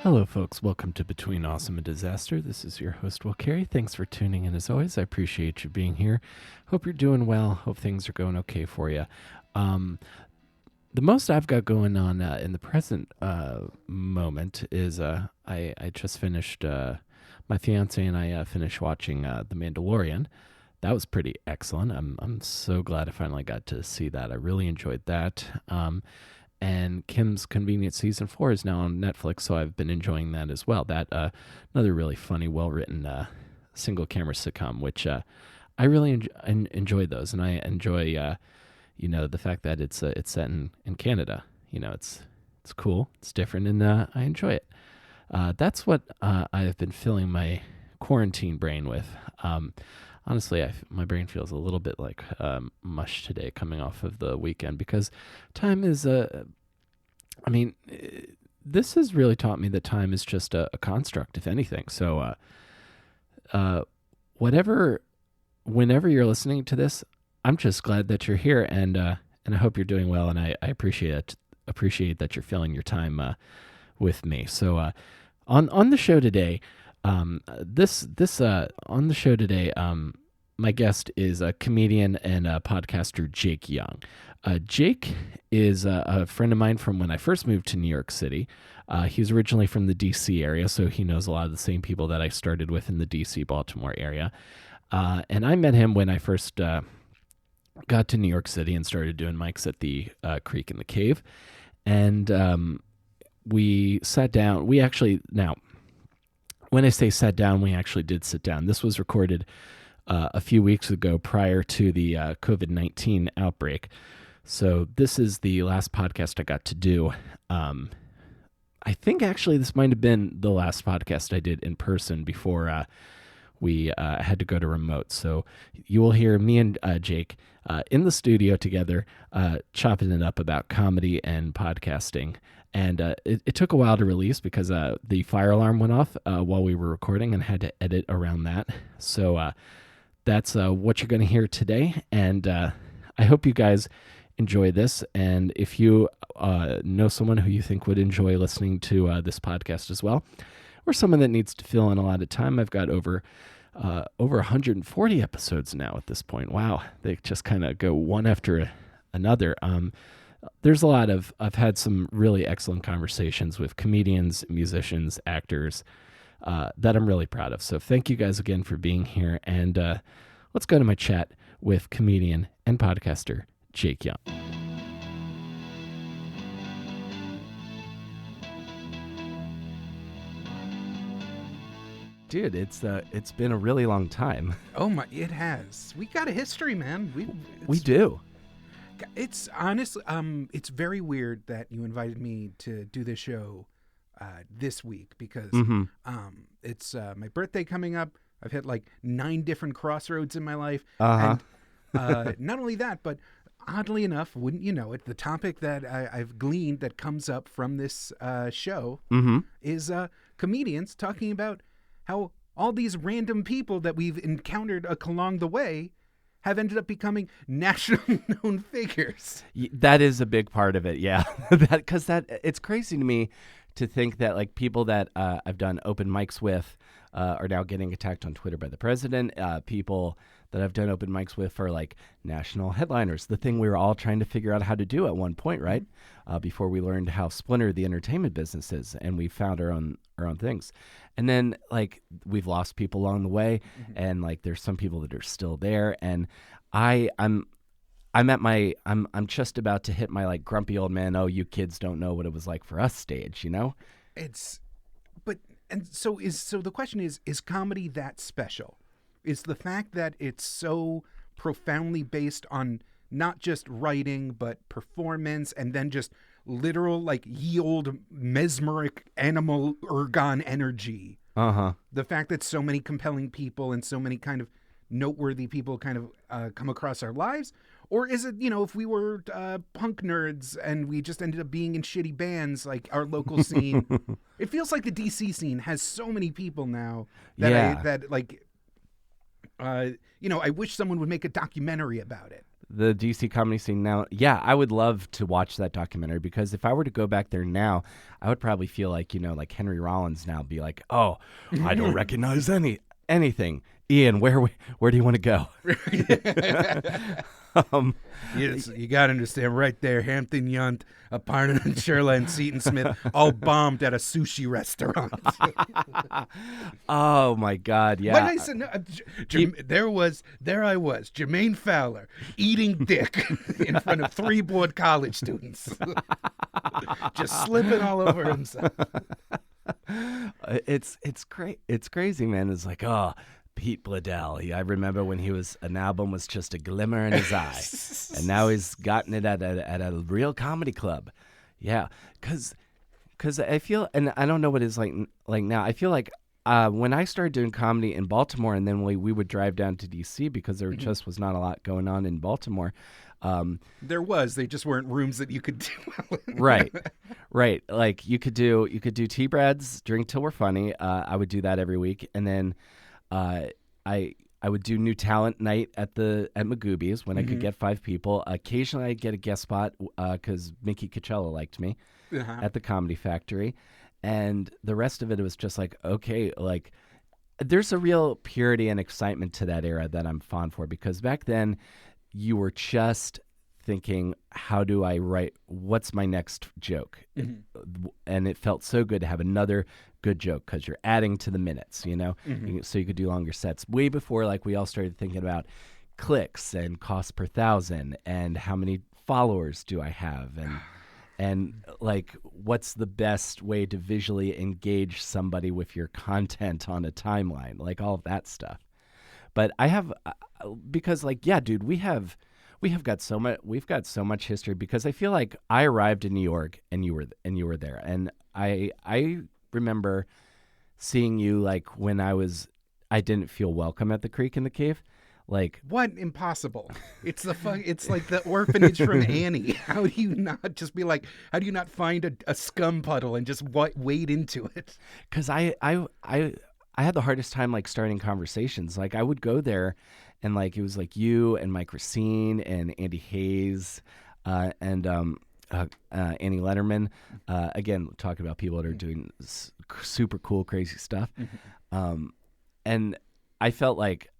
Hello, folks. Welcome to Between Awesome and Disaster. This is your host, Will Carey. Thanks for tuning in as always. I appreciate you being here. Hope you're doing well. Hope things are going okay for you. The most I've got going on in the present moment is I just finished, my fiance and I finished watching The Mandalorian. That was pretty excellent. I'm so glad I finally got to see that. I really enjoyed that. And Kim's Convenient Season 4 is now on Netflix, so I've been enjoying that as well. That another really funny, well-written single-camera sitcom, which I really enjoy those, and I enjoy the fact that it's set in Canada. It's cool, it's different, and I enjoy it. That's what I've been filling my quarantine brain with. Honestly, my brain feels a little bit like mush today coming off of the weekend because time is, this has really taught me that time is just a construct, if anything. So whenever you're listening to this, I'm just glad that you're here, and I hope you're doing well, and I appreciate that you're filling your time with me. So on the show today, on the show today, my guest is a comedian and a podcaster, Jake Young. Jake is a friend of mine from when I first moved to New York City. He's originally from the D.C. area, so he knows a lot of the same people that I started with in the D.C. Baltimore area. And I met him when I first got to New York City and started doing mics at the Creek in the Cave. And we sat down. Now, when I say sat down, we actually did sit down. This was recorded a few weeks ago prior to the COVID-19 outbreak. So this is the last podcast I got to do. I think actually this might have been the last podcast I did in person before we had to go to remote. So you will hear me and Jake in the studio together chopping it up about comedy and podcasting. And it took a while to release because the fire alarm went off while we were recording and had to edit around that. So that's what you're going to hear today. And I hope you guys enjoy this. And if you know someone who you think would enjoy listening to this podcast as well, or someone that needs to fill in a lot of time, I've got over 140 episodes now at this point. Wow. They just kind of go one after another. There's a lot of, I've had some really excellent conversations with comedians, musicians, actors that I'm really proud of. So thank you guys again for being here. And let's go to my chat with comedian and podcaster, Jake Young. Dude, it's been a really long time. Oh my, it has. We got a history, man. We do. It's honestly, it's very weird that you invited me to do this show this week because it's my birthday coming up. I've hit like 9 different crossroads in my life. And not only that, but oddly enough, wouldn't you know it, the topic that I've gleaned that comes up from this show is comedians talking about how all these random people that we've encountered along the way have ended up becoming nationally known figures. That is a big part of it, yeah. Because it's crazy to me to think that like people that I've done open mics with are now getting attacked on Twitter by the president. People that I've done open mics with are like national headliners, the thing we were all trying to figure out how to do at one point, right? Before we learned how splintered the entertainment business is, and we found our own things. And then like we've lost people along the way, and like there's some people that are still there. And I'm just about to hit my like grumpy old man, oh, you kids don't know what it was like for us stage, you know? So the question is comedy that special? Is the fact that it's so profoundly based on not just writing, but performance, and then just literal, like, ye old mesmeric animal ergon energy. The fact that so many compelling people and so many kind of noteworthy people kind of come across our lives? Or is it, if we were punk nerds and we just ended up being in shitty bands like our local scene? It feels like the DC scene has so many people now that I wish someone would make a documentary about it. the DC comedy scene now. Yeah, I would love to watch that documentary because if I were to go back there now, I would probably feel like, like Henry Rollins now, be like, "Oh, I don't recognize anything. Ian, where do you want to go?" Yes, you got to understand right there, Hampton Yount, Aparna and Sherla and Seton Smith all bombed at a sushi restaurant. Oh my God, But yeah. I said, no, there I was, Jermaine Fowler, eating dick in front of 3 board college students. Just slipping all over himself. It's great. It's crazy, man. It's like, oh, Pete Bladell. I remember when an album was just a glimmer in his eye, and now he's gotten it at a real comedy club. Yeah, because I feel, and I don't know what it's like now. I feel like when I started doing comedy in Baltimore, and then we would drive down to DC because there just was not a lot going on in Baltimore. They just weren't rooms that you could do well in. Right. Like you could do T-Brad's Drink Till We're Funny. I would do that every week, and then I would do new talent night at Magoobies when I could get 5 people. Occasionally I'd get a guest spot because Mickey Coachella liked me at the Comedy Factory, and the rest of it was just like, okay, like there's a real purity and excitement to that era that I'm fond for, because back then you were just thinking, how do I write, what's my next joke? And it felt so good to have another good joke because you're adding to the minutes, so you could do longer sets. Way before like we all started thinking about clicks and cost per thousand and how many followers do I have, and like what's the best way to visually engage somebody with your content on a timeline, like all of that stuff. But I have because like, yeah, dude, we've got so much history, because I feel like I arrived in New York and you were there, and I remember seeing you like when I didn't feel welcome at the Creek in the Cave. Like, what? Impossible. It's it's like the orphanage from Annie. How do you not just be like, how do you not find a scum puddle and just wade into it? Because I had the hardest time like starting conversations. Like I would go there and like it was like you and Mike Racine and Andy Hayes and Annie Letterman. Again, talking about people that are doing super cool, crazy stuff. And I felt like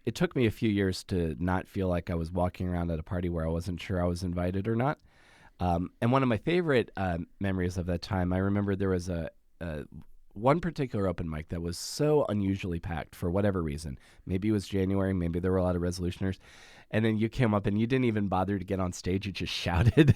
it took me a few years to not feel like I was walking around at a party where I wasn't sure I was invited or not. And one of my favorite memories of that time, I remember there was a one particular open mic that was so unusually packed for whatever reason. Maybe it was January, maybe there were a lot of resolutioners. And then you came up and you didn't even bother to get on stage. You just shouted,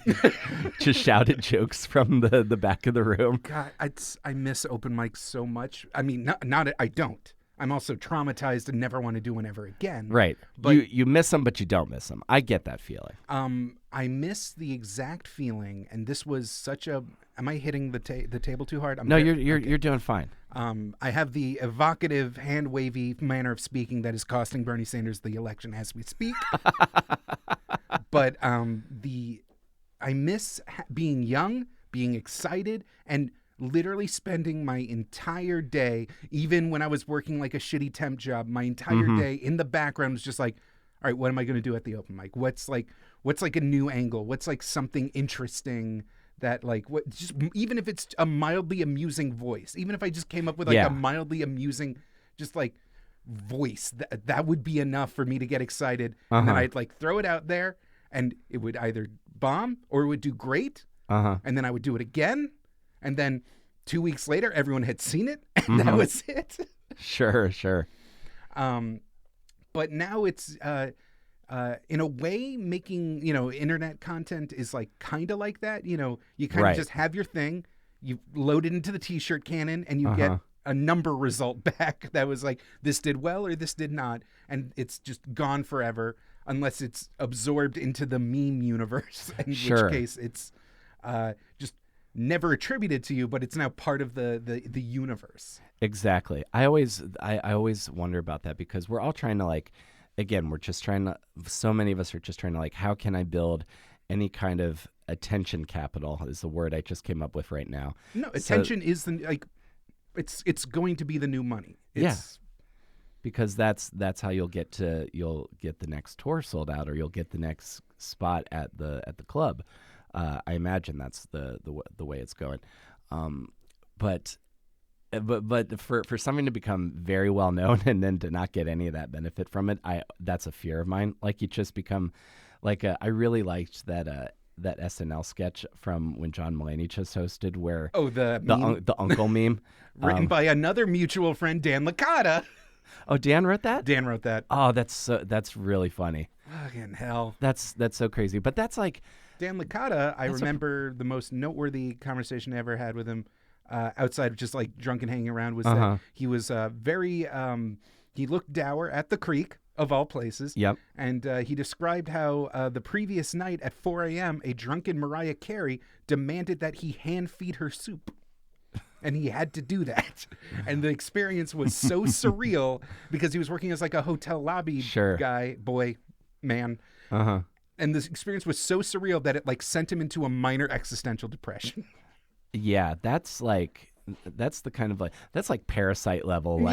jokes from the back of the room. God, I miss open mics so much. I mean, I don't. I'm also traumatized and never want to do one ever again. Right. But you miss them, but you don't miss them. I get that feeling. I miss the exact feeling, and this was such a. Am I hitting the table too hard? No, you're doing fine. I have the evocative, hand wavy manner of speaking that is costing Bernie Sanders the election as we speak. But I miss being young, being excited, and literally spending my entire day, even when I was working like a shitty temp job, my entire day in the background was just like, all right, what am I going to do at the open mic? What's like a new angle? What's like something interesting that like, what, just even if it's a mildly amusing voice, even if I just came up with like a mildly amusing, just like voice, that would be enough for me to get excited. And then I'd like throw it out there and it would either bomb or it would do great. And then I would do it again. And then 2 weeks later, everyone had seen it, and that was it. Sure. But now it's, in a way, making, internet content is like kind of like that. You kind of just have your thing, you load it into the T-shirt cannon, and you get a number result back that was like, this did well or this did not. And it's just gone forever unless it's absorbed into the meme universe, in which case it's just never attributed to you, but it's now part of the universe. Exactly. I always wonder about that, because we're all trying to like, again, so many of us are just trying to like, how can I build any kind of attention capital is the word I just came up with right now. No, attention is it's going to be the new money. because that's how you'll get the next tour sold out, or you'll get the next spot at the club. I imagine that's the way it's going. But for something to become very well known and then to not get any of that benefit from it, that's a fear of mine. Like, you just become like I really liked that SNL sketch from when John Mulaney just hosted, where the uncle meme written by another mutual friend, Dan Licata. Oh, Dan wrote that? Dan wrote that. Oh, that's really funny. Fucking hell. That's so crazy. But that's like Dan Licata, I remember the most noteworthy conversation I ever had with him, outside of just like drunk and hanging around, was that he was very he looked dour at the Creek, of all places. Yep. And he described how the previous night at 4 a.m. a drunken Mariah Carey demanded that he hand feed her soup. And he had to do that. And the experience was so surreal because he was working as like a hotel lobby man. And this experience was so surreal that it like sent him into a minor existential depression. Yeah, that's the kind of that's like Parasite level,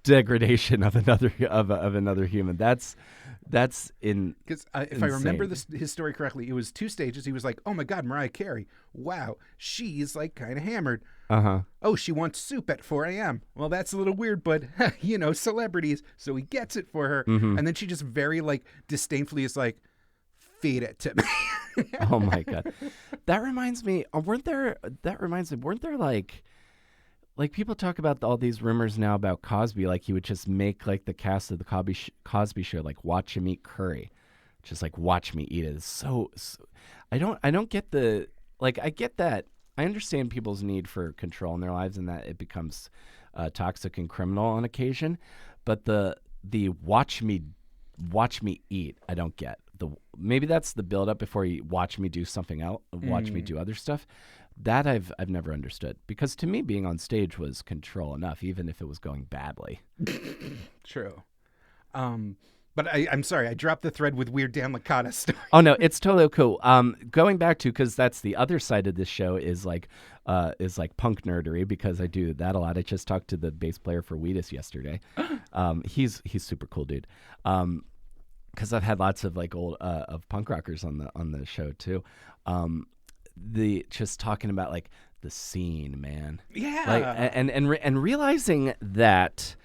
degradation of another human. That's in, because if I remember his story correctly, it was 2 stages. He was like, "Oh my God, Mariah Carey! Wow, she's like kind of hammered. Oh, she wants soup at 4 a.m. Well, that's a little weird, but celebrities." So he gets it for her, and then she just very like disdainfully is like, "Feed it to me." Oh my God, that reminds me. Weren't there like people talk about all these rumors now about Cosby, like he would just make like the cast of the Cosby Show like watch him eat curry, just like watch me eat it. It's so I don't get the, like, I get that, I understand people's need for control in their lives and that it becomes toxic and criminal on occasion, but the watch me eat, I don't get. Maybe that's the build up before you watch me do something else, watch me do other stuff. That I've never understood, because to me being on stage was control enough, even if it was going badly. True. But I'm sorry, I dropped the thread with weird Dan Licata story. Oh no, it's totally cool. Going back to, because that's the other side of this show is like punk nerdery, because I do that a lot. I just talked to the bass player for Wheatus yesterday. He's super cool dude. Because I've had lots of like old of punk rockers on the show too. Just talking about like the scene, man. Yeah. Like and realizing that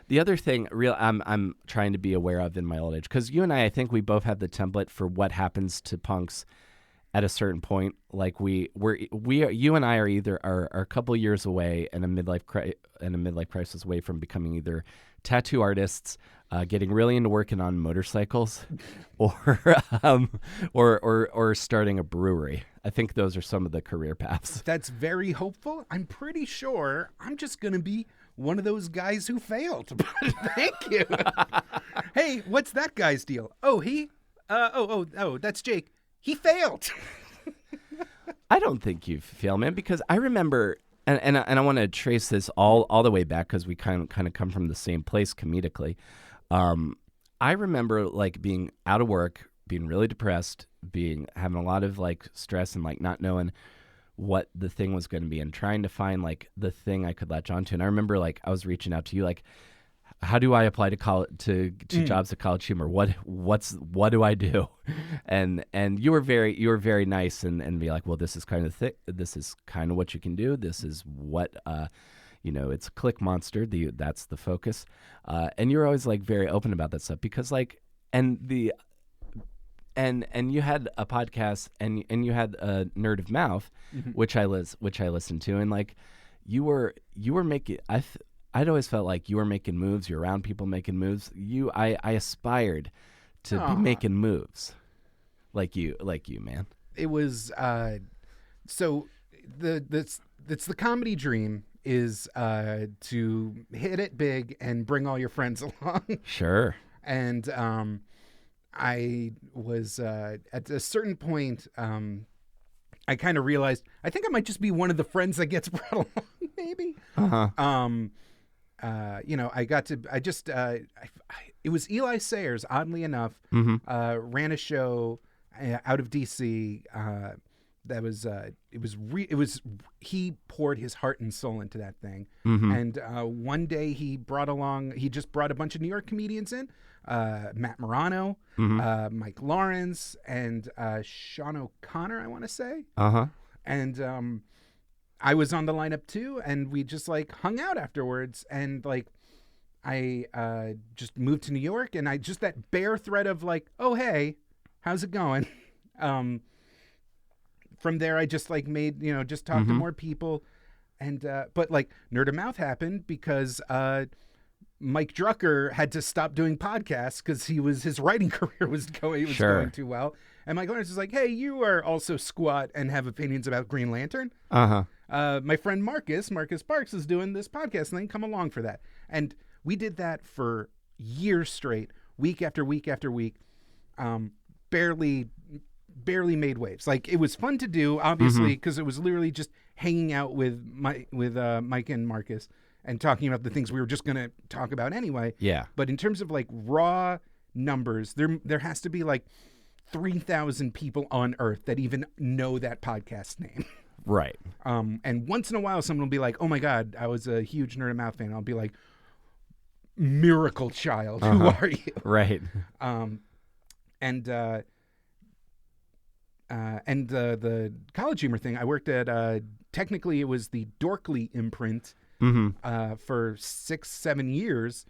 the other thing I'm trying to be aware of in my old age, because you and I think we both have the template for what happens to punks at a certain point. Like you and I are either are a couple years away and a midlife crisis away from becoming either tattoo artists, getting really into working on motorcycles, or starting a brewery. I think those are some of the career paths. That's very hopeful. I'm pretty sure I'm just going to be one of those guys who failed. Thank you. Hey, what's that guy's deal? Oh, that's Jake. He failed. I don't think you failed, man, because I remember, and I want to trace this all the way back, because we kind of come from the same place comedically. I remember like being out of work, being really depressed, having a lot of like stress and like not knowing what the thing was going to be and trying to find like the thing I could latch onto. And I remember like I was reaching out to you like, how do I apply to college to jobs at College Humor? What do I do? And you were very nice and be like, well, this is kind of what you can do. This is what it's a click monster. That's the focus. And you're always like very open about that stuff, because like and you had a podcast and you had a Nerd of Mouth, which I listened to, and like you were making I'd always felt like you were making moves. You're around people making moves. I aspired to be making moves like you, man. It was so it's the comedy dream is to hit it big and bring all your friends along. Sure. And I was at a certain point, I kind of realized I think I might just be one of the friends that gets brought along, maybe. It was Eli Sayers, oddly enough, ran a show out of DC he poured his heart and soul into that thing. Mm-hmm. And one day he just brought a bunch of New York comedians in, Matt Morano, Mm-hmm. Mike Lawrence, and Sean O'Connor, I want to say. Uh-huh. And I was on the lineup too, and we just like hung out afterwards, and like I just moved to New York, and I just that bare thread of like, oh hey, how's it going? From there, I just like made just talked to more people, and but like Nerd of Mouth happened because Mike Drucker had to stop doing podcasts because his writing career was going too well, and Mike Lawrence is like, hey, you are also squat and have opinions about Green Lantern. My friend Marcus Parks is doing this podcast thing. Come along for that, and we did that for years straight, week after week after week. Barely made waves. Like it was fun to do, obviously, because it was literally just hanging out with Mike and Marcus and talking about the things we were just going to talk about anyway. Yeah. But in terms of like raw numbers, there has to be like 3,000 people on Earth that even know that podcast name. Right. And once in a while, someone will be like, "Oh my God, I was a huge Nerd of Mouth fan." I'll be like, "Miracle Child, who are you?" Right. And the College Humor thing, I worked at, technically it was the Dorkly imprint for 6-7 years.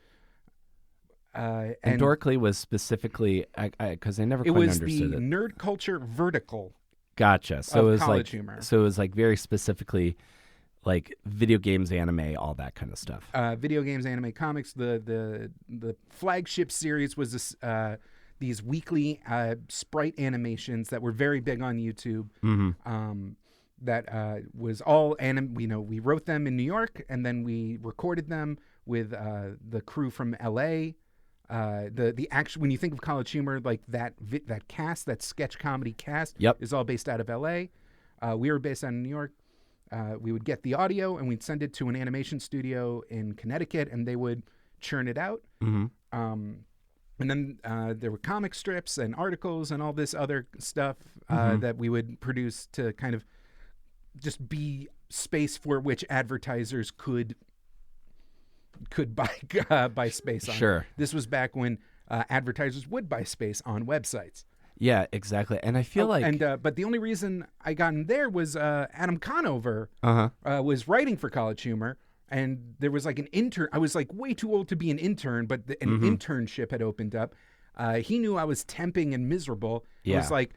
And Dorkly was specifically, because I never quite understood it. It was the nerd culture vertical. Gotcha. So it was College Humor. So it was like very specifically like video games, anime, all that kind of stuff. Video games, anime, comics. The flagship series was this, these weekly sprite animations that were very big on YouTube. That was all we wrote them in New York, and then we recorded them with the crew from LA. The actual, when you think of College Humor, like that cast, that sketch comedy cast, is all based out of LA. We were based out in New York. We would get the audio and we'd send it to an animation studio in Connecticut, and they would churn it out. And then there were comic strips and articles and all this other stuff that we would produce to kind of just be space for which advertisers could buy space on. Sure. This was back when advertisers would buy space on websites. Yeah, exactly. And I feel but the only reason I got in there was Adam Conover was writing for College Humor. And there was like an intern. I was like way too old to be an intern, but an internship had opened up. He knew I was temping and miserable. He was like,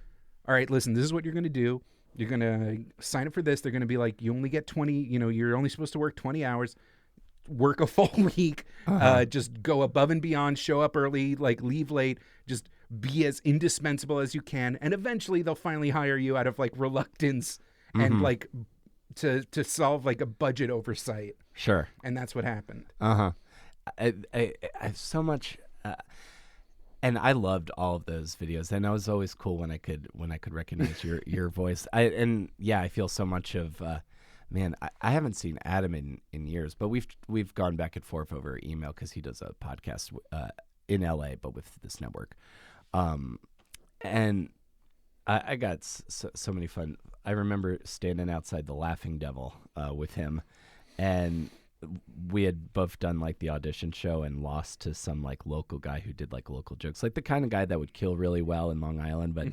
all right, listen, this is what you're going to do. You're going to sign up for this. They're going to be like, you only get 20, you're only supposed to work 20 hours, work a full week, just go above and beyond, show up early, like leave late, just be as indispensable as you can. And eventually they'll finally hire you out of like reluctance and like to solve like a budget oversight. Sure. And that's what happened. I have so much, and I loved all of those videos, and it was always cool when I could recognize your voice. I feel so much of, man, I haven't seen Adam in years, but we've gone back and forth over email because he does a podcast in LA, but with this network, and I got so many fun. I remember standing outside the Laughing Devil with him. And we had both done like the audition show and lost to some like local guy who did like local jokes, like the kind of guy that would kill really well in Long Island, but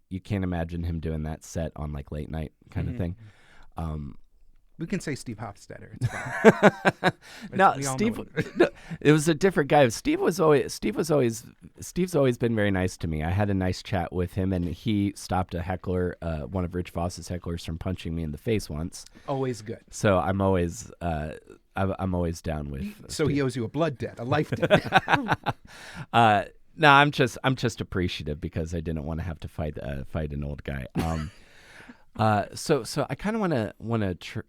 you can't imagine him doing that set on like late night kind of thing. We can say Steve Hofstetter. It's fine. No, Steve. No, it was a different guy. Steve's always been very nice to me. I had a nice chat with him, and he stopped a heckler, one of Rich Voss's hecklers, from punching me in the face once. Always good. So I'm always down with. So he owes you a blood debt, a life debt. No, I'm just appreciative because I didn't want to have to fight an old guy. So I kind of want to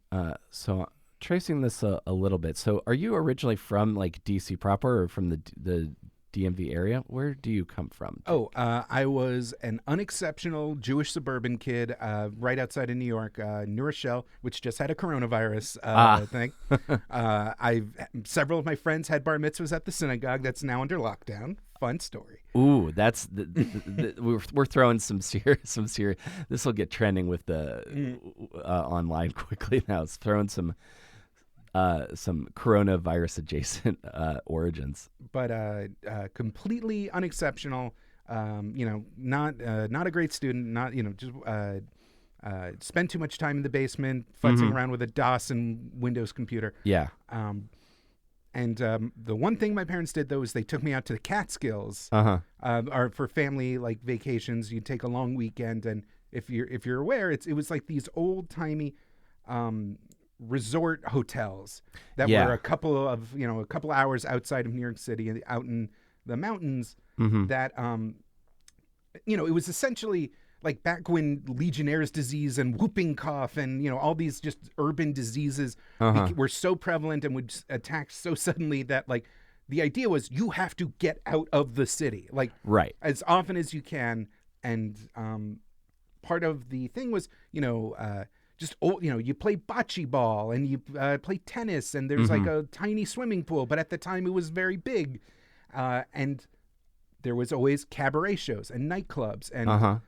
so tracing this a little bit. So are you originally from like DC proper or from the DMV area? Where do you come from? I was an unexceptional Jewish suburban kid right outside of New York, New Rochelle, which just had a coronavirus thing. Several of my friends had bar mitzvahs at the synagogue that's now under lockdown. fun story. Ooh, that's we're throwing some serious. This will get trending with the online quickly now. It's throwing some coronavirus adjacent origins. But completely unexceptional. Not a great student. Not just spent too much time in the basement futzing around with a DOS and Windows computer. Yeah. And the one thing my parents did, though, is they took me out to the Catskills, or for family like vacations. You take a long weekend, and if you're aware, it was like these old timey resort hotels that were a couple hours outside of New York City, out in the mountains. That it was essentially like back when Legionnaire's disease and whooping cough and all these just urban diseases were so prevalent and would attack so suddenly that like the idea was you have to get out of the city like as often as you can. And part of the thing was you play bocce ball and you play tennis, and there's like a tiny swimming pool, but at the time it was very big, and there was always cabaret shows and nightclubs and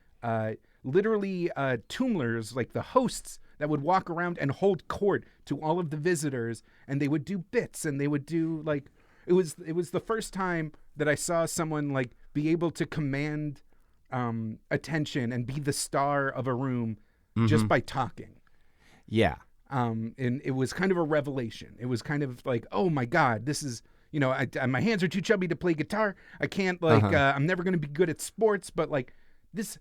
literally tumblers, like the hosts that would walk around and hold court to all of the visitors, and they would do bits, and they would do like it was the first time that I saw someone like be able to command attention and be the star of a room just by talking. Yeah. And it was kind of a revelation. It was kind of like, oh my God, this is, my hands are too chubby to play guitar. I can't I'm never going to be good at sports, but like this,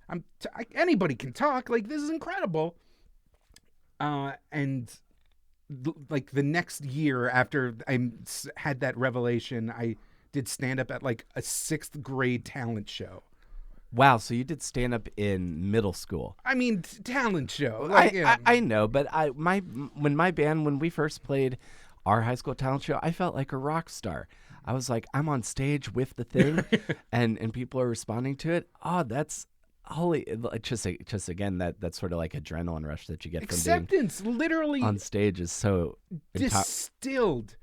anybody can talk. Like, this is incredible. And like the next year after I had that revelation, I did stand up at like a 6th grade talent show. Wow, so you did stand up in middle school. I mean, talent show. I know, but when we first played our high school talent show, I felt like a rock star. I was like, I'm on stage with the thing, and people are responding to it. Oh, that's holy! Just again, that's sort of like adrenaline rush that you get from acceptance. Being literally on stage is so distilled,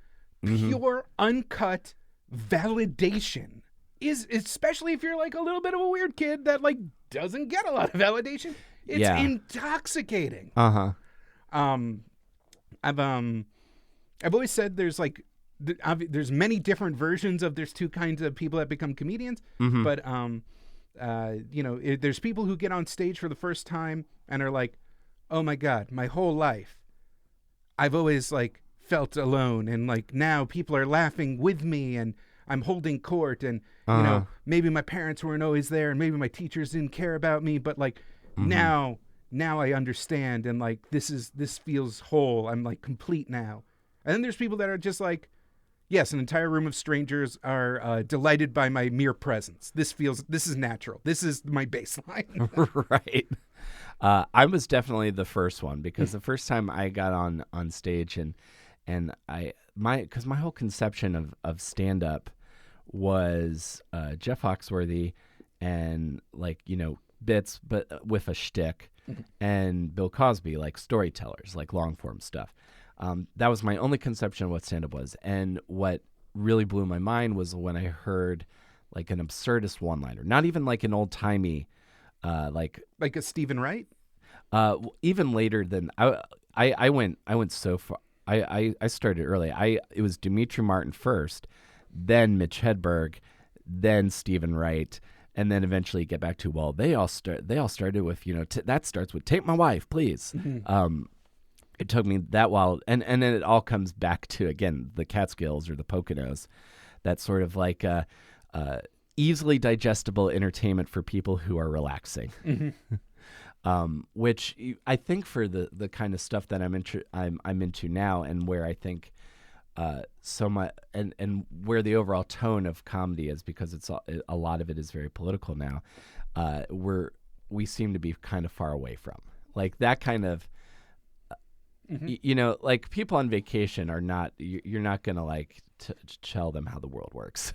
pure, uncut validation. Is especially if you're like a little bit of a weird kid that like doesn't get a lot of validation. It's intoxicating. I've always said there's like there's many different versions of there's two kinds of people that become comedians, but there's people who get on stage for the first time and are like, oh my God, my whole life I've always like felt alone, and like now people are laughing with me and I'm holding court, and maybe my parents weren't always there, and maybe my teachers didn't care about me, but like now I understand, and like this feels whole. I'm like complete now. And then there's people that are just like, yes, an entire room of strangers are delighted by my mere presence. This is natural. This is my baseline. Right. I was definitely the first one, because the first time I got on stage and because my whole conception of stand up was Jeff Foxworthy and like bits, but with a shtick, and Bill Cosby, like storytellers, like long form stuff. That was my only conception of what stand up was, and what really blew my mind was when I heard like an absurdist one liner, not even like an old timey, like a Stephen Wright. Even later than I went so far. I started early. It was Dimitri Martin first, then Mitch Hedberg, then Stephen Wright, and then eventually get back to, well, they all started with that starts with "Take my wife, please." It took me that while, and then it all comes back to again the Catskills or the Poconos, that sort of like easily digestible entertainment for people who are relaxing. Which I think for the kind of stuff that I'm into now, and where I think so much, and where the overall tone of comedy is, because a lot of it is very political now. We seem to be kind of far away from like that kind of. Like people on vacation are not. You're not gonna like tell them how the world works.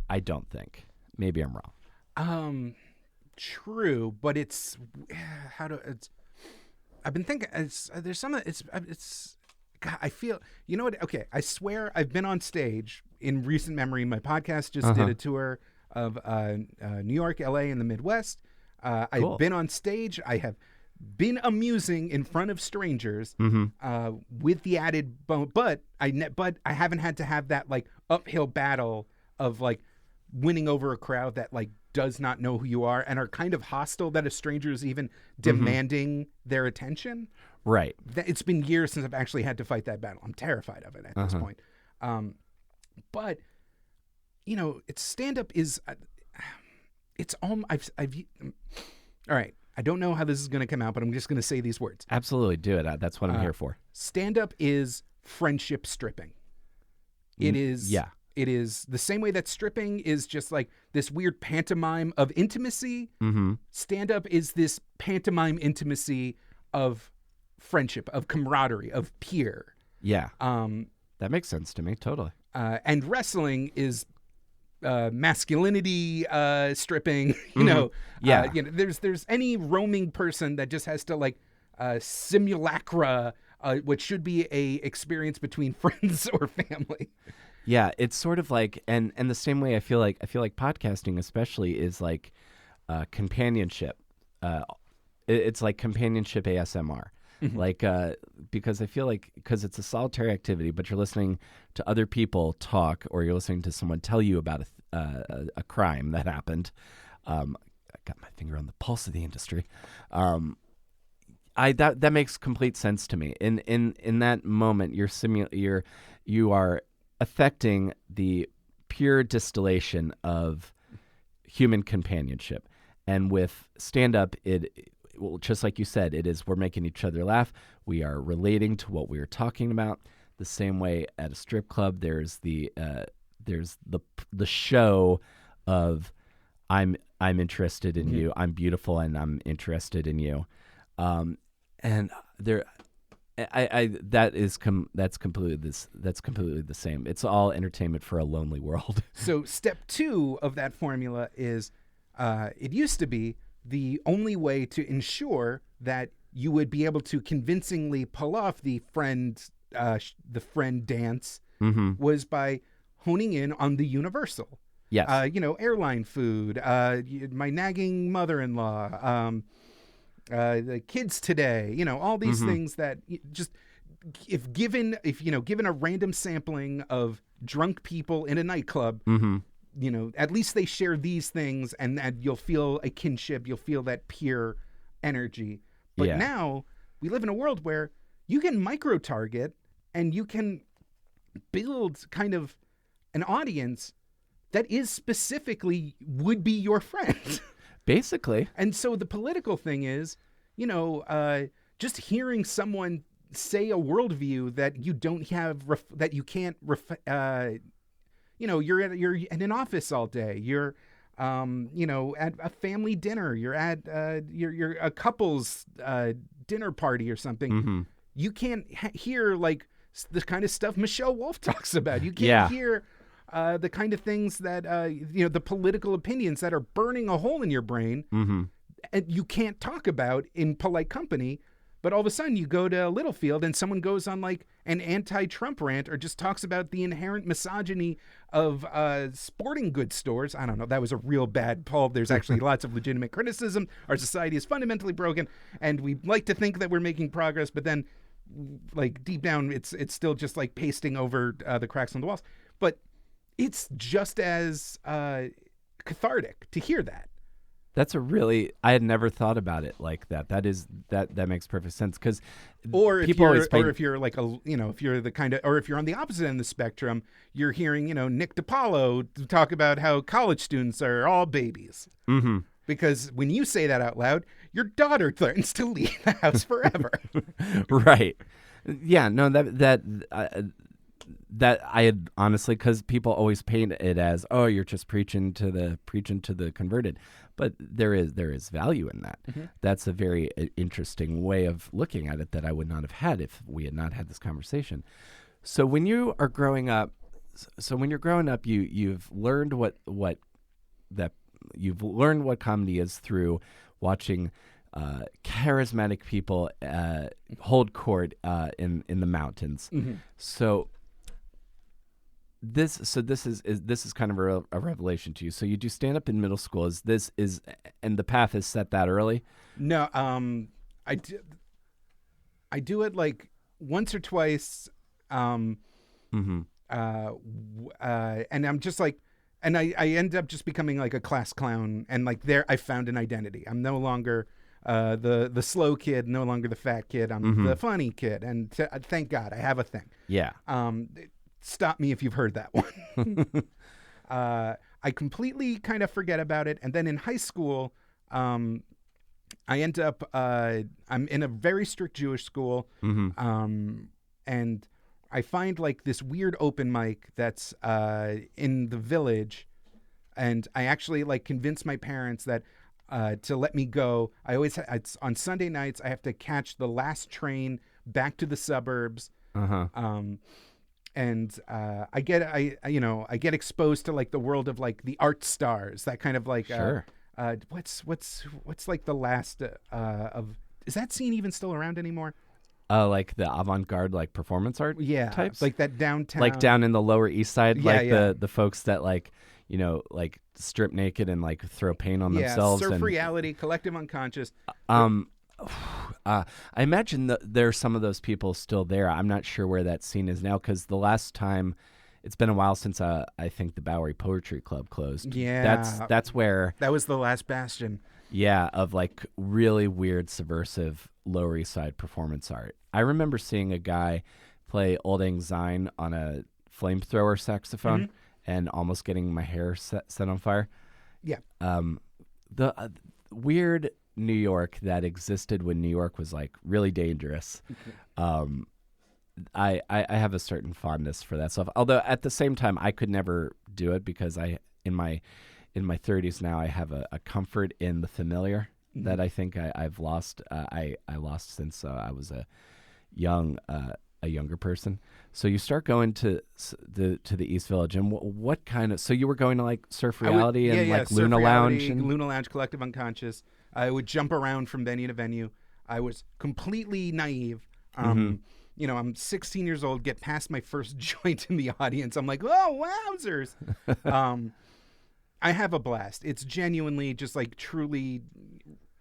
I don't think. Maybe I'm wrong. True, but I've been thinking there's some. It's God, I feel, you know what? Okay, I swear I've been on stage in recent memory. My podcast just Uh-huh. did a tour of New York, LA, and the Midwest. I've Cool. been on stage. I have been amusing in front of strangers with the added bone, but I haven't had to have that like uphill battle of like winning over a crowd that like does not know who you are and are kind of hostile that a stranger is even demanding their attention. Right. It's been years since I've actually had to fight that battle. I'm terrified of it at this point. But you know, it's stand up is it's all I've all right. I don't know how this is going to come out, but I'm just going to say these words. Absolutely. Do it. That's what I'm here for. Stand up is friendship stripping. It is. Yeah. It is the same way that stripping is just like this weird pantomime of intimacy. Stand up is this pantomime intimacy of friendship, of camaraderie, of peer. Yeah. That makes sense to me. Totally. And wrestling is masculinity stripping. You know, Yeah. you know, there's any roaming person that just has to like simulacra what should be a experience between friends or family. Yeah, it's sort of like, and the same way I feel like podcasting especially is like companionship. It's like companionship ASMR, like because I feel like because it's a solitary activity, but you're listening to other people talk, or you're listening to someone tell you about a crime that happened. I got my finger on the pulse of the industry. That makes complete sense to me. In that moment, you are affecting the pure distillation of human companionship. And with stand-up, well, just like you said, we're making each other laugh. We are relating to what we are talking about. The same way at a strip club, there's the show of I'm interested in you. I'm beautiful and I'm interested in you. And there. That's completely the same. It's all entertainment for a lonely world. So step 2 of that formula is it used to be the only way to ensure that you would be able to convincingly pull off the friend dance was by honing in on the universal. Yes. You know, airline food, my nagging mother-in-law, the kids today, you know, all these things that just if given a random sampling of drunk people in a nightclub, you know, at least they share these things and you'll feel a kinship, you'll feel that peer energy. But now we live in a world where you can micro target and you can build kind of an audience that is specifically would be your friend. Basically. And so the political thing is, you know, just hearing someone say a worldview that you don't have, that you can't, you know, you're in an office all day. You're, you know, at a family dinner. You're at you're a couple's dinner party or something. You can't hear like the kind of stuff Michelle Wolf talks about. You can't hear the kind of things that, you know, the political opinions that are burning a hole in your brain and you can't talk about in polite company. But all of a sudden you go to Littlefield and someone goes on like an anti-Trump rant or just talks about the inherent misogyny of sporting goods stores. I don't know. That was a real bad pull. There's actually lots of legitimate criticism. Our society is fundamentally broken and we like to think that we're making progress, but then like deep down it's still just like pasting over the cracks on the walls. But it's just as cathartic to hear that. That's I had never thought about it like that. That makes perfect sense because if you're like if you're the kind of, or if you're on the opposite end of the spectrum, you're hearing, you know, Nick DiPaolo talk about how college students are all babies. Because when you say that out loud, your daughter threatens to leave the house forever. Right. Yeah. No. That I had honestly, because people always paint it as, oh, you're just preaching to the converted, but there is value in that. That's a very interesting way of looking at it that I would not have had if we had not had this conversation. So when you are growing up, you've learned what comedy is through watching charismatic people hold court in the mountains. Mm-hmm. So this is kind of a revelation to you. So you do stand up in middle school. And the path is set that early? No, I do it like once or twice. Mm-hmm. And I'm just like, and I end up just becoming like a class clown, and like there I found an identity. I'm no longer the slow kid, no longer the fat kid. I'm the funny kid, and thank God I have a thing. Yeah. Stop me if you've heard that one. I completely kind of forget about it, and then in high school, I end up I'm in a very strict Jewish school, and I find like this weird open mic that's in the village, and I actually like convince my parents that to let me go. I always it's on Sunday nights. I have to catch the last train back to the suburbs. And I get exposed to like the world of like the art stars, that kind of like Sure. what's like the last of, is that scene even still around anymore? Like the avant-garde, like performance art types? Like that downtown, Like down in the Lower East Side, Yeah, like yeah. the folks that like, like strip naked and like throw paint on themselves. Surf and reality, collective unconscious. I imagine there are some of those people still there. I'm not sure where that scene is now, because the last time, it's been a while since I think the Bowery Poetry Club closed. Yeah. That's where, That was the last bastion. of like really weird, subversive Lower East Side performance art. I remember seeing a guy play Old Lang Syne on a flamethrower saxophone and almost getting my hair set on fire. Yeah. The weird New York that existed when New York was like really dangerous. I have a certain fondness for that stuff. Although at the same time, I could never do it because in my 30s now, I have a comfort in the familiar that I think I've lost. I lost since I was a younger person. So you start going to the East Village, and what kind of? So you were going to like Surf Reality and like Surf Luna Reality, Lounge, and Luna Lounge, Collective Unconscious. I would jump around from venue to venue. I was completely naive. I'm 16 years old, get past my first joint in the audience. I'm like, oh, wowzers. I have a blast. It's genuinely just like truly,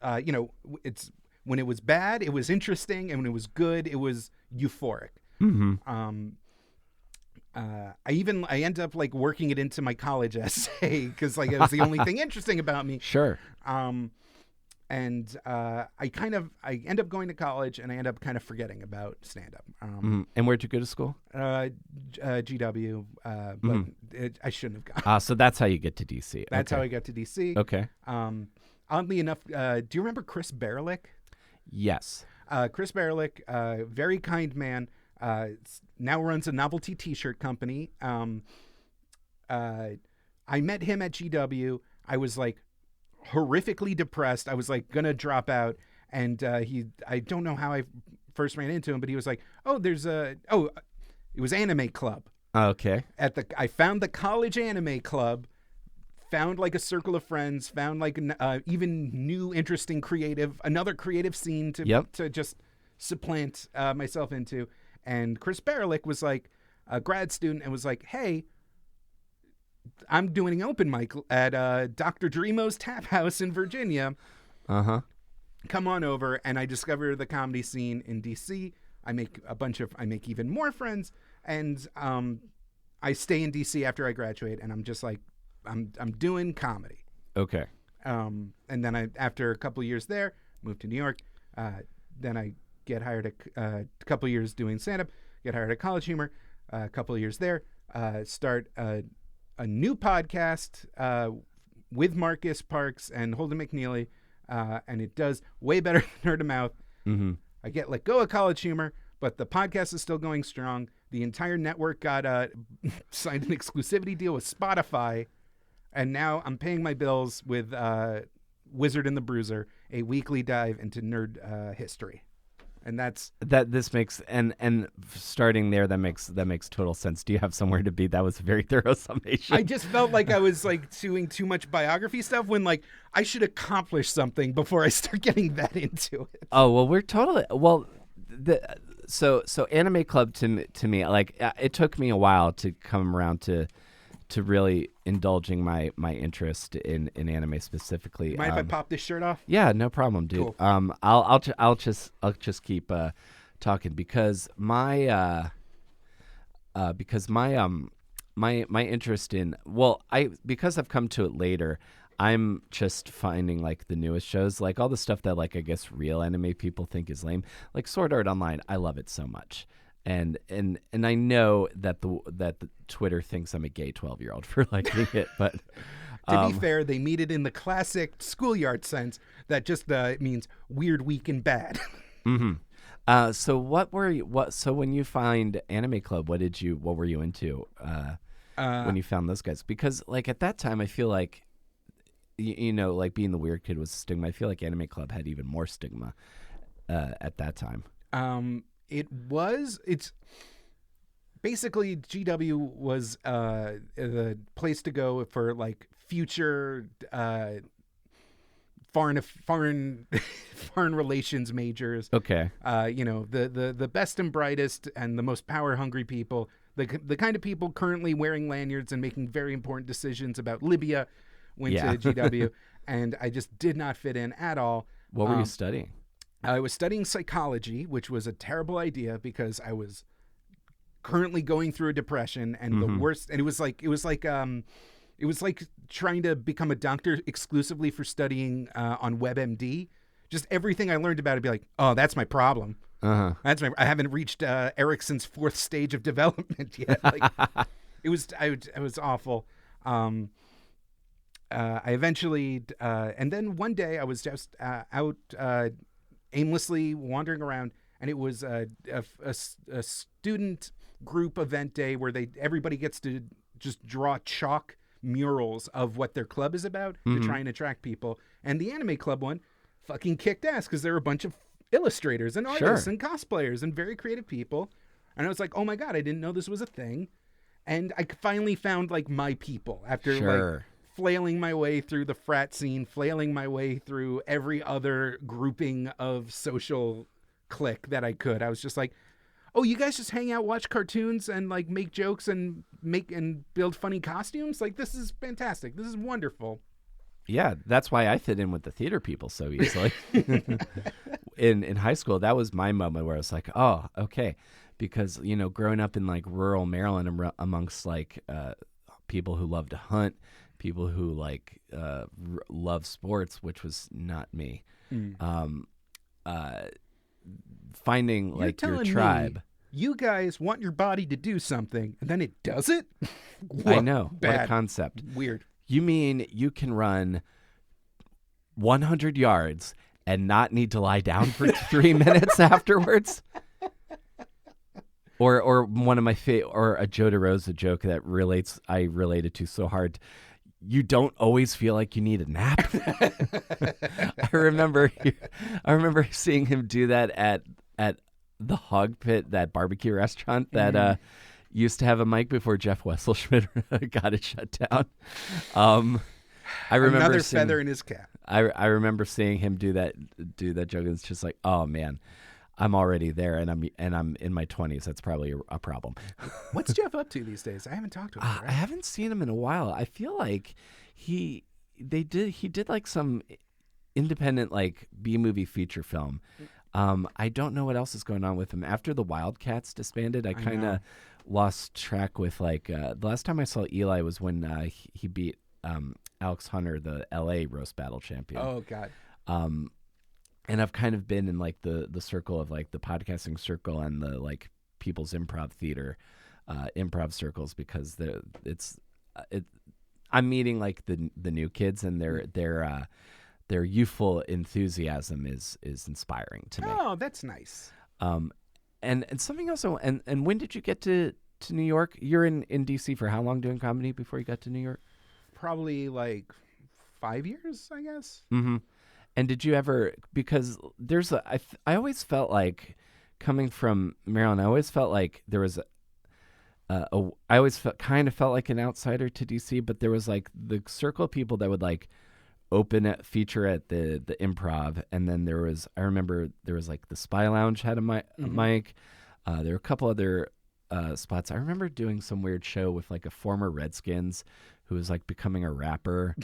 it's when it was bad, it was interesting. And when it was good, it was euphoric. I end up like working it into my college essay because like it was the only thing interesting about me. Sure. And I end up going to college, and I end up kind of forgetting about stand-up. And where'd you go to school? GW, but I shouldn't have gone. So that's how you get to DC. That's how I got to DC. Okay. Oddly enough, do you remember Chris Berlick? Yes. Chris Berlick, very kind man, now runs a novelty T-shirt company. I met him at GW. I was like horrifically depressed. I was like gonna drop out, and I don't know how I first ran into him, but he was like, it was Anime Club. Okay. I found the college anime club, found like a circle of friends, found like even new, interesting, another creative scene to just supplant myself into. And Chris Berlick was like a grad student and was like, hey, I'm doing an open mic at Dr. Dreamo's Tap House in Virginia. Come on over. And I discover the comedy scene in DC. I make even more friends, and I stay in DC after I graduate, and I'm just like, I'm doing comedy. Okay. And then after a couple of years there, moved to New York. Then I get hired a couple of years doing stand-up, get hired at College Humor. A couple of years there, start a new podcast with Marcus Parks and Holden McNeely, and it does way better than Nerd of Mouth. I get let go of College Humor, but the podcast is still going strong. The entire network got signed an exclusivity deal with Spotify, and now I'm paying my bills with Wizard and the Bruiser, a weekly dive into nerd history. And that's That this makes and starting there, that makes total sense. Do you have somewhere to be? That was a very thorough summation. I just felt like I was like doing too much biography stuff when like I should accomplish something before I start getting that into it. Oh well, we're totally well. So Anime Club to me, like it took me a while to come around to really indulging my interest in anime specifically. Mind if I pop this shirt off? Yeah, no problem, dude. Cool. I'll just keep talking because my my interest in because I've come to it later. I'm just finding like the newest shows, like all the stuff that like I guess real anime people think is lame, like Sword Art Online. I love it so much, and I know that the Twitter thinks I'm a gay 12-year-old for liking it, but to be fair, they mean it in the classic schoolyard sense that just it means weird, weak, and bad. Mm-hmm. So when you find Anime Club, what were you into when you found those guys? Because like at that time, I feel like you know, like being the weird kid was a stigma. I feel like Anime Club had even more stigma at that time. It's basically GW was the place to go for like future foreign relations majors. Okay. You know, the best and brightest and the most power hungry people, the kind of people currently wearing lanyards and making very important decisions about Libya went to GW, and I just did not fit in at all. What were you studying? I was studying psychology, which was a terrible idea because I was currently going through a depression and the worst. And it was like trying to become a doctor exclusively for studying on WebMD. Just everything I learned about it, be like, oh, that's my problem. I haven't reached Erickson's 4th stage of development yet. Like, it was awful. I eventually, and then one day I was just out aimlessly wandering around, and it was a student group event day where everybody gets to just draw chalk murals of what their club is about to try and attract people. And the Anime Club one fucking kicked ass because there were a bunch of illustrators and artists and cosplayers and very creative people. And I was like, oh my God, I didn't know this was a thing. And I finally found like my people after like flailing my way through the frat scene, flailing my way through every other grouping of social clique that I could. I was just like, oh, you guys just hang out, watch cartoons, and like make jokes and build funny costumes? Like, this is fantastic. This is wonderful. Yeah, that's why I fit in with the theater people so easily. In high school, that was my moment where I was like, oh, okay. Because, you know, growing up in like rural Maryland amongst like people who love to hunt, people who like love sports, which was not me. Finding like your tribe. You guys want your body to do something, and then it does it? I know. Bad. What a concept. Weird. You mean you can run 100 yards and not need to lie down for 3 minutes afterwards? Or one of my or a Joe DeRosa joke that I related to so hard. You don't always feel like you need a nap. I remember seeing him do that at the Hog Pit, that barbecue restaurant that used to have a mic before Jeff Wesselschmidt got it shut down. I remember another feather in his cap. I remember seeing him do that joke, and it's just like, oh man, I'm already there, and I'm in my 20s. That's probably a problem. What's Jeff up to these days? I haven't talked to him. Right? I haven't seen him in a while. I feel like he did like some independent like B-movie feature film. I don't know what else is going on with him. After the Wildcats disbanded, I kind of lost track with like the last time I saw Eli was when he beat Alex Hunter, the LA roast battle champion. Oh God. And I've kind of been in like the circle of like the podcasting circle and the like people's improv theater, improv circles, because I'm meeting like the new kids, and their youthful enthusiasm is inspiring to me. Oh, that's nice. And something else. And when did you get to New York? You're in DC for how long doing comedy before you got to New York? Probably like 5 years, I guess. Mm-hmm. And did you ever, because I always felt like, coming from Maryland, I always felt like there was I always kind of felt like an outsider to DC, but there was like the circle of people that would like open at feature at the Improv, and then I remember there was like the Spy Lounge had a mic. There were a couple other spots. I remember doing some weird show with like a former Redskins who was like becoming a rapper.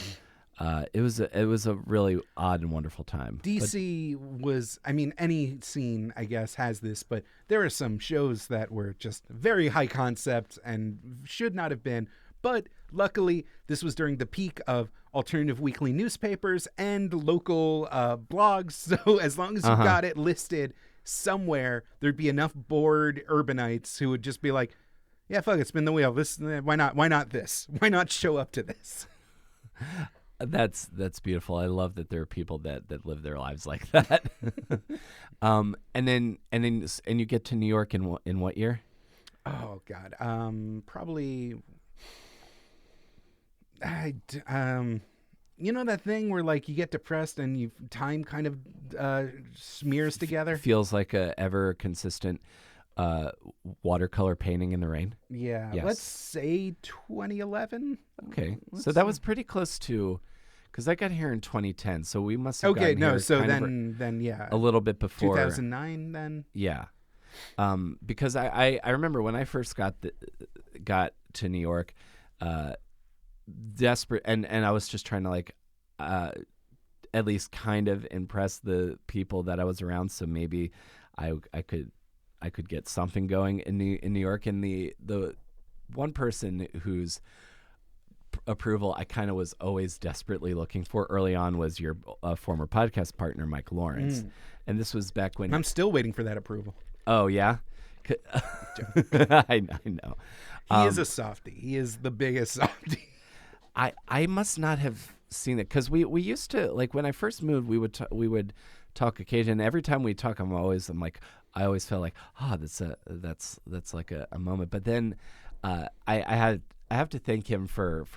It was a really odd and wonderful time. DC was, I mean, any scene, I guess, has this, but there are some shows that were just very high concept and should not have been. But luckily, this was during the peak of alternative weekly newspapers and local blogs. So as long as you got it listed somewhere, there'd be enough bored urbanites who would just be like, yeah, fuck it, spin the wheel. Why not this? Why not show up to this? That's beautiful. I love that there are people that live their lives like that. And you get to New York in what year? Oh God, probably. You know that thing where like you get depressed and time kind of smears together. Feels like a ever consistent watercolor painting in the rain. Yeah, yes. Let's say 2011. Okay, so that was pretty close to. Because I got here in 2010, so we must have gotten no, here so then yeah, a little bit before 2009. Then yeah, because I remember when I first got to New York, desperate, and I was just trying to like at least kind of impress the people that I was around, so maybe I could get something going in New York, and the one person who's approval I kind of was always desperately looking for early on was your former podcast partner Mike Lawrence, and this was back when I'm still waiting for that approval. Oh yeah, I know. He is a softie. He is the biggest softie. I must not have seen it because we used to, like, when I first moved, we would talk occasionally, and every time we talk, I'm like I always felt like that's like a moment, but then I have to thank him for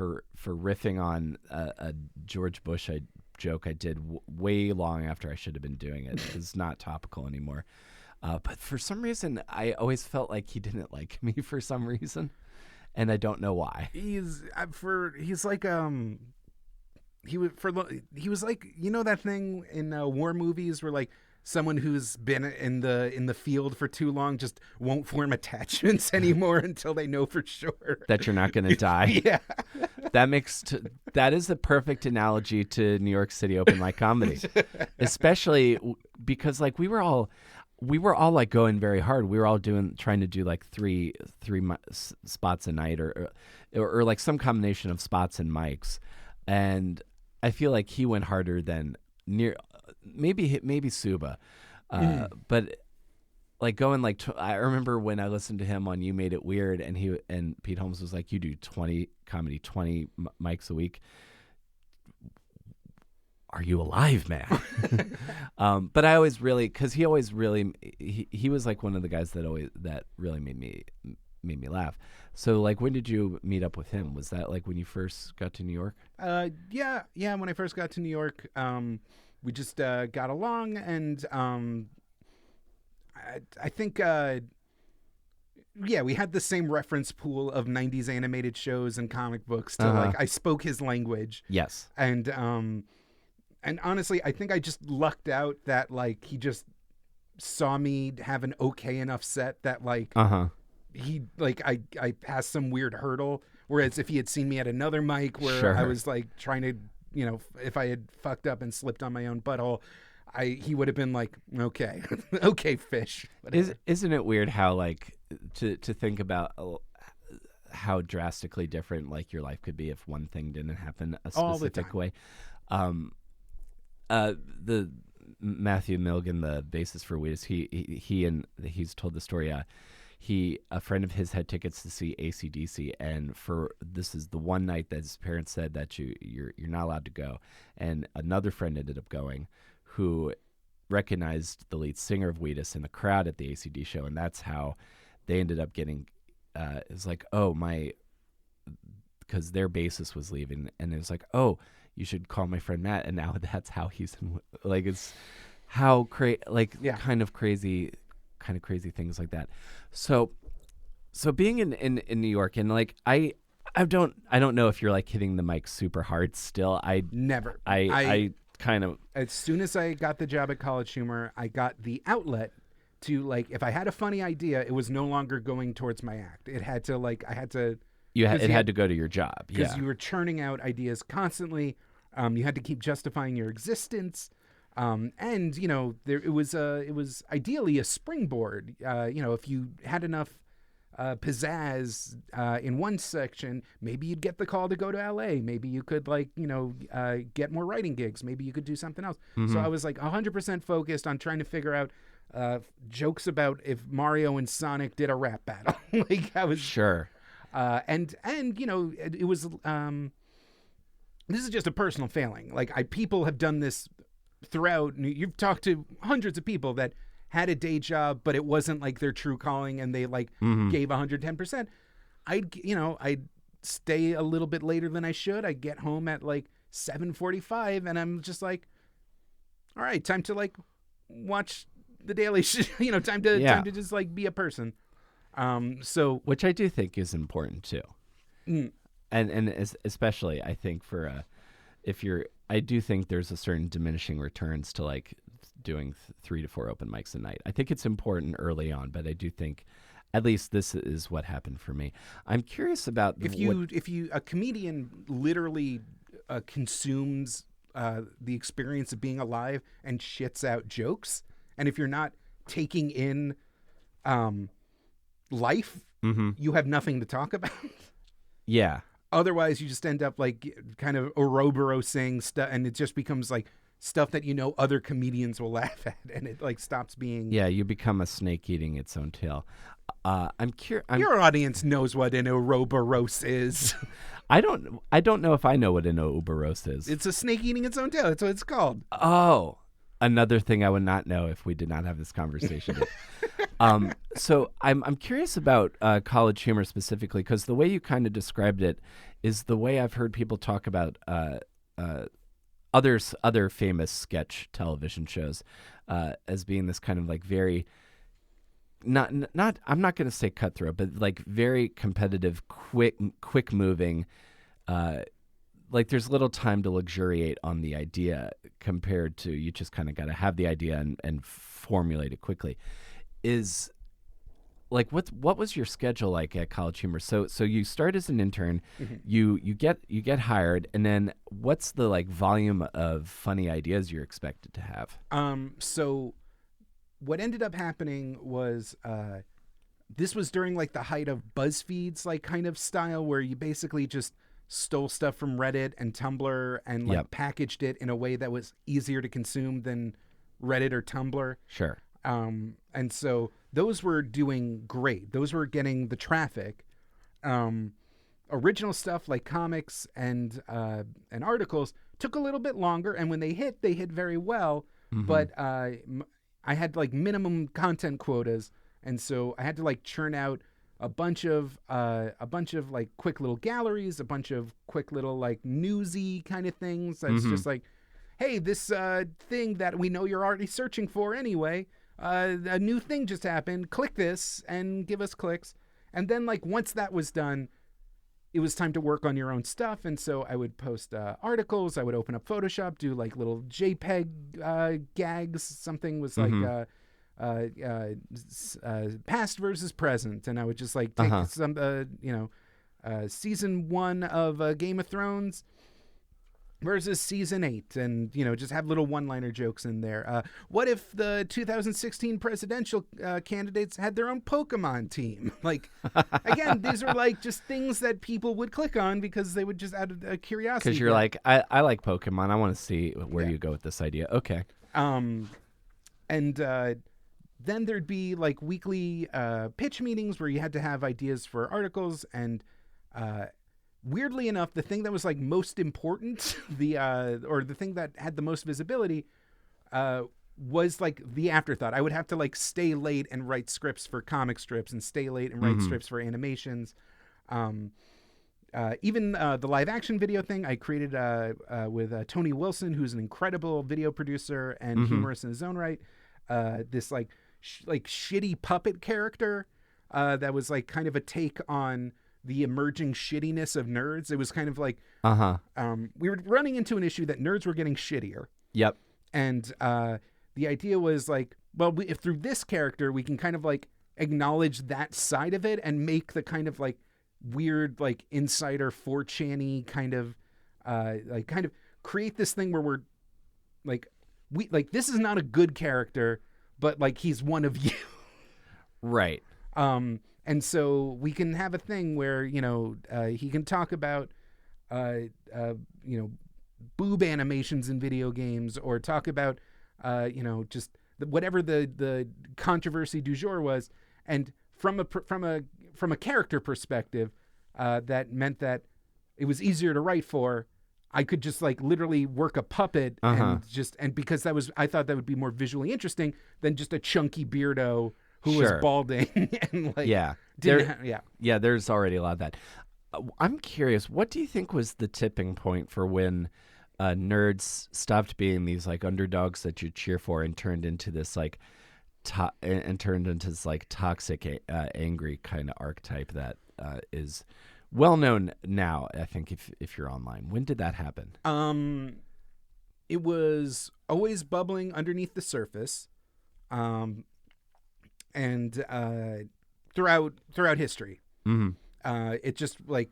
riffing on a George Bush joke I did way long after I should have been doing it. It's not topical anymore. But for some reason, I always felt like he didn't like me for some reason, and I don't know why. He was like you know that thing in war movies where like someone who's been in the field for too long just won't form attachments anymore until they know for sure that you're not going to die. Yeah, that is the perfect analogy to New York City open mic comedy, especially because like we were all like going very hard. We were all trying to do like three spots a night or like some combination of spots and mics, and I feel like he went harder than maybe Suba, but like going like I remember when I listened to him on You Made It Weird, and Pete Holmes was like, you do 20 mics a week. Are you alive, man? But I always really, because he always really he was like one of the guys that really made me laugh. So like, when did you meet up with him? Was that like when you first got to New York? Yeah. When I first got to New York, we just got along, and I think we had the same reference pool of 90s animated shows and comic books to like I spoke his language. Yes. And honestly, I think I just lucked out that like he just saw me have an okay enough set that like he like I passed some weird hurdle, whereas if he had seen me at another mic where I was like trying to, you know, if I had fucked up and slipped on my own butthole, he would have been like, okay, okay, fish. Isn't it weird how like to think about how drastically different like your life could be if one thing didn't happen a specific way? The Matthew Milligan, the bassist for Wheatus, he's told the story. A friend of his had tickets to see AC/DC, and this is the one night that his parents said that you're not allowed to go, and another friend ended up going, who recognized the lead singer of Wheatus in the crowd at the ACD show, and that's how they ended up getting. It was like, because their bassist was leaving, and it was like, oh, you should call my friend Matt. And now that's how he's like, it's how like Yeah. kind of crazy things like that. So being in New York, and like, I don't know if you're like hitting the mic super hard still. Never. I kind of, As soon as I got the job at College Humor, I got the outlet to, like, if I had a funny idea, it was no longer going towards my act. It had to, like, I had to. it had to go to your job. Because Yeah. you were churning out ideas constantly. You had to keep justifying your existence. And, you know, it was ideally a springboard. You know, if you had enough pizzazz in one section, maybe you'd get the call to go to LA. Maybe you could, like, you know, get more writing gigs. Maybe you could do something else. So I was like 100% focused on trying to figure out jokes about if Mario and Sonic did a rap battle. Like, I was Sure. and you know, it was this is just a personal failing. Like, people have done this throughout. You've talked to hundreds of people that had a day job, but it wasn't like their true calling, and they like gave 110%. I'd stay a little bit later than I should. I get home at like 7:45, and I'm just like, all right, time to like watch the Daily Show. You know, time to just like be a person. So Which I do think is important too. And especially I think for I do think there's a certain diminishing returns to like doing 3 to 4 open mics a night. I think it's important early on, but I do think at least this is what happened for me. I'm curious about if a comedian literally consumes the experience of being alive and shits out jokes, and if you're not taking in life, you have nothing to talk about. Yeah. Otherwise, you just end up like kind of Ouroboros saying stuff, and it just becomes like stuff that, you know, other comedians will laugh at, and it like stops being. Yeah, you become a snake eating its own tail. I'm curious. Your audience knows what an Ouroboros is. I don't know if I know what an Ouroboros is. It's a snake eating its own tail. That's what it's called. Oh, another thing I would not know if we did not have this conversation. So I'm curious about College Humor specifically, because the way you kind of described it is the way I've heard people talk about other famous sketch television shows as being this kind of like very not I'm not going to say cutthroat, but like very competitive, quick moving. Like there's little time to luxuriate on the idea compared to you just kind of got to have the idea and formulate it quickly. Is like what was your schedule like at College Humor? So you start as an intern, you get hired, and then what's the like volume of funny ideas you're expected to have? So what ended up happening was this was during like the height of BuzzFeed's like kind of style, where you basically just stole stuff from Reddit and Tumblr and like packaged it in a way that was easier to consume than Reddit or Tumblr. Sure. And so those were doing great. Those were getting the traffic. Original stuff like comics and articles took a little bit longer, and when they hit very well. But I had like minimum content quotas, and so I had to like churn out a bunch of like quick little galleries, a bunch of quick little like newsy kind of things. That's just like, hey, this thing that we know you're already searching for anyway. A new thing just happened. Click this and give us clicks. And then like once that was done, it was time to work on your own stuff. And so I would post articles. I would open up Photoshop, do like little JPEG gags. Something was like past versus present. And I would just like take some, season 1 of Game of Thrones versus season 8, and just have little one-liner jokes in there. What if the 2016 presidential candidates had their own Pokemon team? Like, again, these are like just things that people would click on because they would just out of curiosity. Because you're like, I like Pokemon. I want to see where you go with this idea. Okay. And then there'd be like weekly pitch meetings where you had to have ideas for articles, and weirdly enough, the thing that was like most important, or the thing that had the most visibility, was like the afterthought. I would have to like stay late and write scripts for comic strips, and stay late and write scripts for animations. even the live action video thing I created with Tony Wilson, who's an incredible video producer and humorist in his own right. This like shitty puppet character that was like kind of a take on the emerging shittiness of nerds. It was kind of like we were running into an issue that nerds were getting shittier. Yep. And the idea was like, well, if through this character we can kind of like acknowledge that side of it and make the kind of like weird like insider 4chan-y kind of create this thing where we're like this is not a good character, but like he's one of you. Right. And so we can have a thing where, he can talk about boob animations in video games, or talk about just whatever the controversy du jour was, and from a character perspective, that meant that it was easier to write for. I could just like literally work a puppet and because I thought that would be more visually interesting than just a chunky beardo who was balding and like there's already a lot of that. I'm curious, what do you think was the tipping point for when nerds stopped being these like underdogs that you cheer for and turned into this like toxic, angry kind of archetype that is well known now, I think, if you're online? When did that happen? It was always bubbling underneath the surface, and throughout history. It just like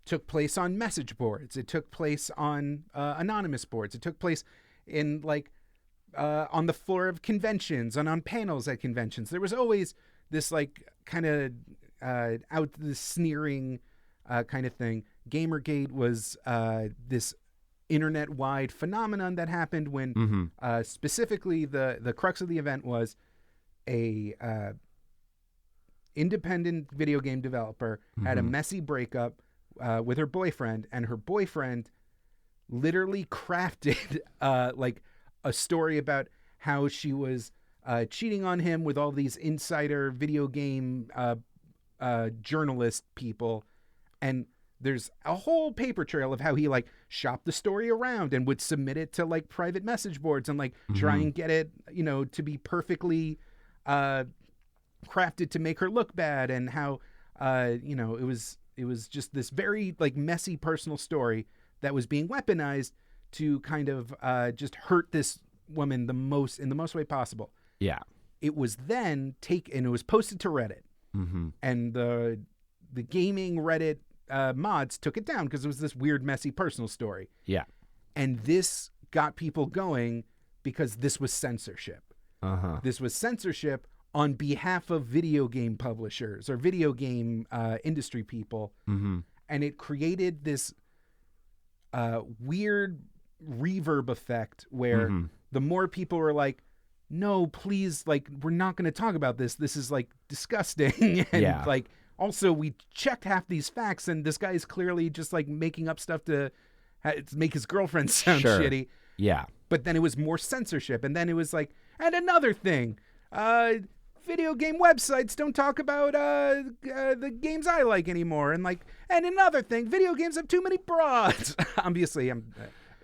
took place on message boards. It took place on anonymous boards. It took place in like on the floor of conventions and on panels at conventions. There was always this like kind of out the sneering kind of thing. Gamergate was this internet-wide phenomenon that happened when specifically the crux of the event was a independent video game developer had a messy breakup with her boyfriend, and her boyfriend literally crafted like a story about how she was cheating on him with all these insider video game journalist people. And there's a whole paper trail of how he like shopped the story around and would submit it to like private message boards and like try and get it, to be perfectly crafted to make her look bad, and how it was just this very like messy personal story that was being weaponized to kind of just hurt this woman in the most way possible. Yeah. It was then and it was posted to Reddit, and the gaming Reddit mods took it down because it was this weird messy personal story. Yeah. And this got people going because this was censorship. This was censorship on behalf of video game publishers or video game industry people. And it created this weird reverb effect where the more people were like, no, please, like, we're not going to talk about this. This is like disgusting. And like, also we checked half these facts and this guy is clearly just like making up stuff to make his girlfriend sound shitty. Yeah. But then it was more censorship. And then it was like, and another thing, video game websites don't talk about the games I like anymore. And like, and another thing, video games have too many broads. Obviously,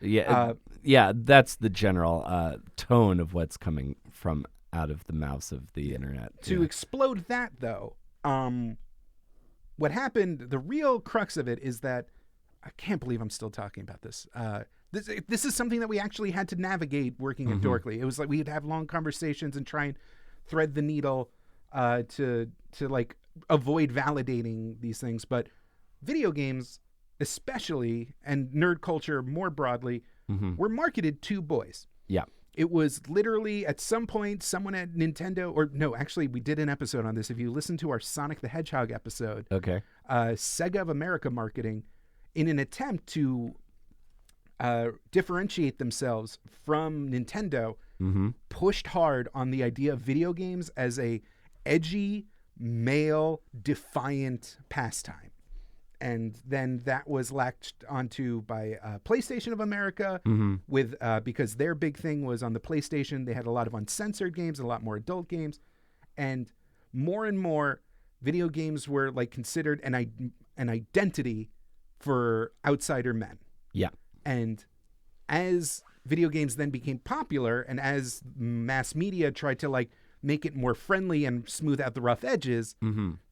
that's the general tone of what's coming from out of the mouths of the internet. To explode that, though, what happened, the real crux of it is that, I can't believe I'm still talking about this. This is something that we actually had to navigate working at Dorkly. It was like we'd have long conversations and try and thread the needle to like avoid validating these things. But video games, especially, and nerd culture more broadly, were marketed to boys. Yeah. It was literally at some point someone at Nintendo, or no, actually we did an episode on this. If you listen to our Sonic the Hedgehog episode, Sega of America marketing, in an attempt to differentiate themselves from Nintendo, pushed hard on the idea of video games as a edgy, male, defiant pastime. And then that was latched onto by PlayStation of America with because their big thing was on the PlayStation. They had a lot of uncensored games, a lot more adult games, and more video games were like considered an identity for outsider men. Yeah. And as video games then became popular, and as mass media tried to like make it more friendly and smooth out the rough edges,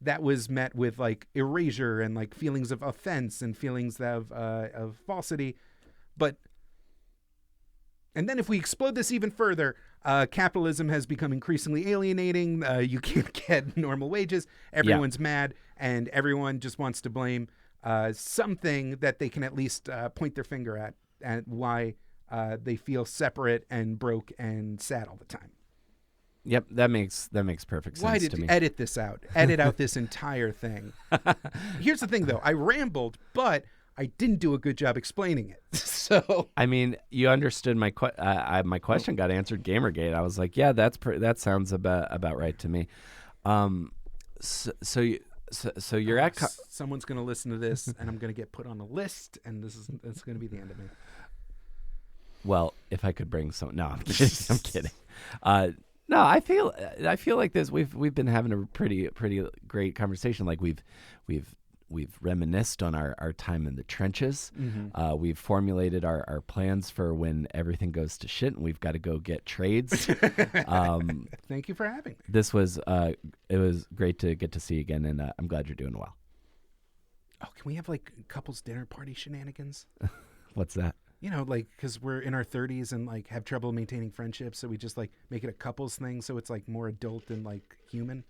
that was met with like erasure and like feelings of offense and feelings of falsity. And then if we explode this even further, capitalism has become increasingly alienating. You can't get normal wages. Everyone's mad, and everyone just wants to blame something that they can at least point their finger at why they feel separate and broke and sad all the time. Yep, that makes perfect sense Why did to me. you edit this out? Edit out this entire thing. Here's the thing, though. I rambled, but I didn't do a good job explaining it. So I mean, you understood my my question got answered. Gamergate. I was like, yeah, that sounds about right to me. So you're at someone's going to listen to this, and I'm going to get put on a list, and that's going to be the end of me. Well, if I could bring some, no, I'm kidding. I'm kidding. No, I feel like this. We've been having a pretty great conversation. Like we've reminisced on our time in the trenches. We've formulated our plans for when everything goes to shit and we've got to go get trades. Thank you for having me. This was it was great to get to see you again, and I'm glad you're doing well. Oh, can we have like couples dinner party shenanigans? What's that? You know, like, because we're in our 30s and like have trouble maintaining friendships, so we just like make it a couples thing, so it's like more adult and like human.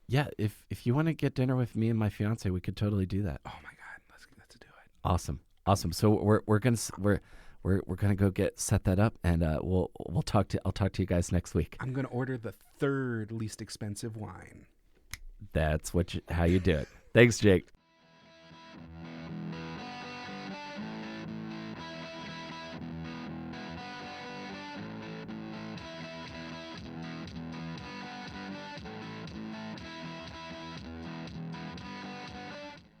Yeah, if you want to get dinner with me and my fiance, we could totally do that. Oh my God, let's do it. Awesome. So we're gonna go set that up, and I'll talk to you guys next week. I'm gonna order the third least expensive wine. That's how you do it. Thanks, Jake.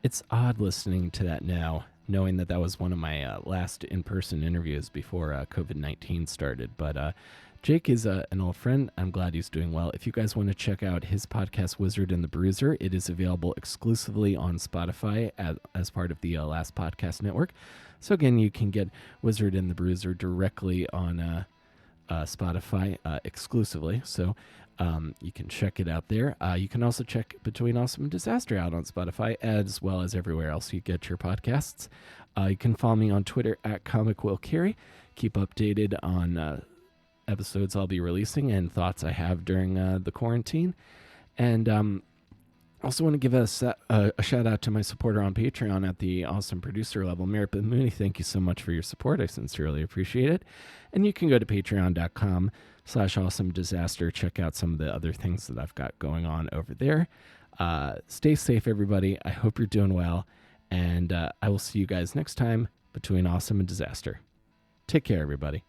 It's odd listening to that now, knowing that was one of my last in-person interviews before COVID-19 started. But Jake is an old friend. I'm glad he's doing well. If you guys want to check out his podcast, Wizard and the Bruiser, it is available exclusively on Spotify as part of the Last Podcast Network. So again, you can get Wizard and the Bruiser directly on Spotify exclusively. So you can check it out there. You can also check Between Awesome and Disaster out on Spotify, as well as everywhere else you get your podcasts. You can follow me on Twitter at Comic Will Carey. Keep updated on episodes I'll be releasing and thoughts I have during the quarantine. And also want to give a shout out to my supporter on Patreon at the awesome producer level, Merritt Mooney. Thank you so much for your support. I sincerely appreciate it. And you can go to patreon.com/awesomedisaster. Check out some of the other things that I've got going on over there. Stay safe, everybody. I hope you're doing well. And I will see you guys next time between Awesome and Disaster. Take care, everybody.